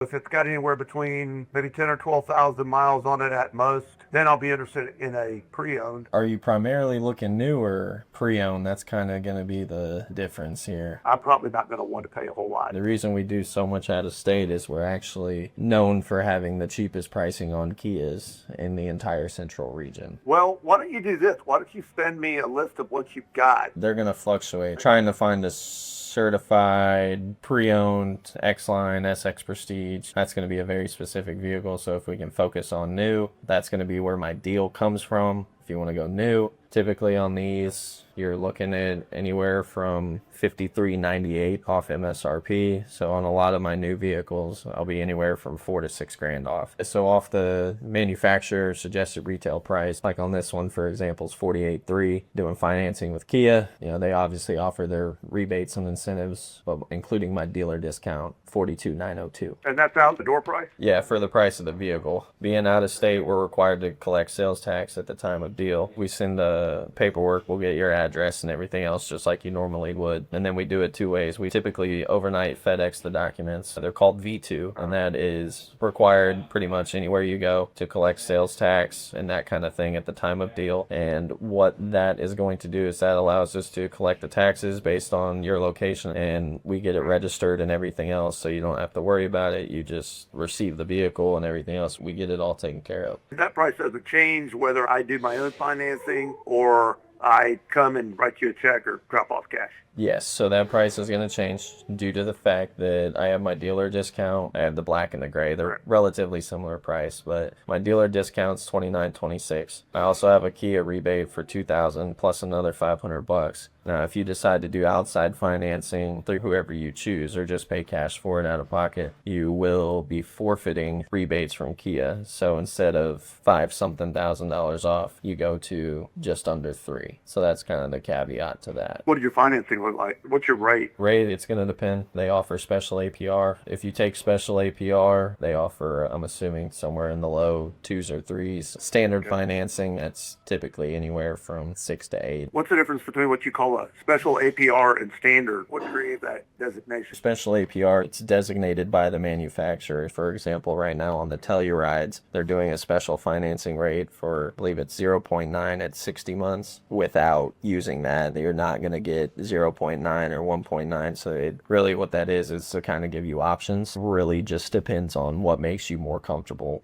If it's got anywhere between maybe 10 or 12,000 miles on it at most, then I'll be interested in a pre-owned. Are you primarily looking new or pre-owned? That's kind of going to be the difference here. I'm probably not going to want to pay a whole lot. The reason we do so much out of state is we're actually known for having the cheapest pricing on Kias in the entire central region. Well, why don't you do this? Why don't you send me a list of what you've got? They're going to fluctuate. Trying to find a certified pre-owned X-Line SX Prestige, that's going to be a very specific vehicle. So if we can focus on new, that's going to be where my deal comes from. If you want to go new, typically on these you're looking at anywhere from $53.98 off MSRP. So on a lot of my new vehicles, I'll be anywhere from $4 to $6 grand off. So off the manufacturer suggested retail price, like on this one, for example, is $48.3. Doing financing with Kia, they obviously offer their rebates and incentives, but including my dealer discount, $42,902. And that's out the door price? Yeah, for the price of the vehicle. Being out of state, we're required to collect sales tax at the time of deal. We send the paperwork, we'll get your address and everything else just like you normally would. And then we do it two ways. We typically overnight FedEx the documents. They're called V2, and that is required pretty much anywhere you go to collect sales tax and that kind of thing at the time of deal. And what that is going to do is that allows us to collect the taxes based on your location, and we get it registered and everything else, so you don't have to worry about it. You just receive the vehicle and everything else. We get it all taken care of. That price doesn't change whether I do my own financing or I come and write you a check or drop off cash. Yes, so that price is going to change due to the fact that I have my dealer discount. I have the black and the gray. They're relatively similar price, but my dealer discount's $29.26. I also have a Kia rebate for $2,000 plus another $500. Now, if you decide to do outside financing through whoever you choose or just pay cash for it out of pocket, you will be forfeiting rebates from Kia. So instead of $5-something thousand off, you go to just under $3. So that's kind of the caveat to that. What does your financing look like? What's your rate? Rate, it's going to depend. They offer special APR. If you take special APR, they offer, I'm assuming, somewhere in the low 2s or 3s. Standard financing, that's typically anywhere from 6 to 8. What's the difference between what you call a special APR and standard? What creates that designation? Special APR, it's designated by the manufacturer. For example, right now on the Tellurides, they're doing a special financing rate for, I believe it's 0.9 at 60 months. Without using that, you're not going to get 0.9 or 1.9. So it really, what that is to kind of give you options. Really just depends on what makes you more comfortable.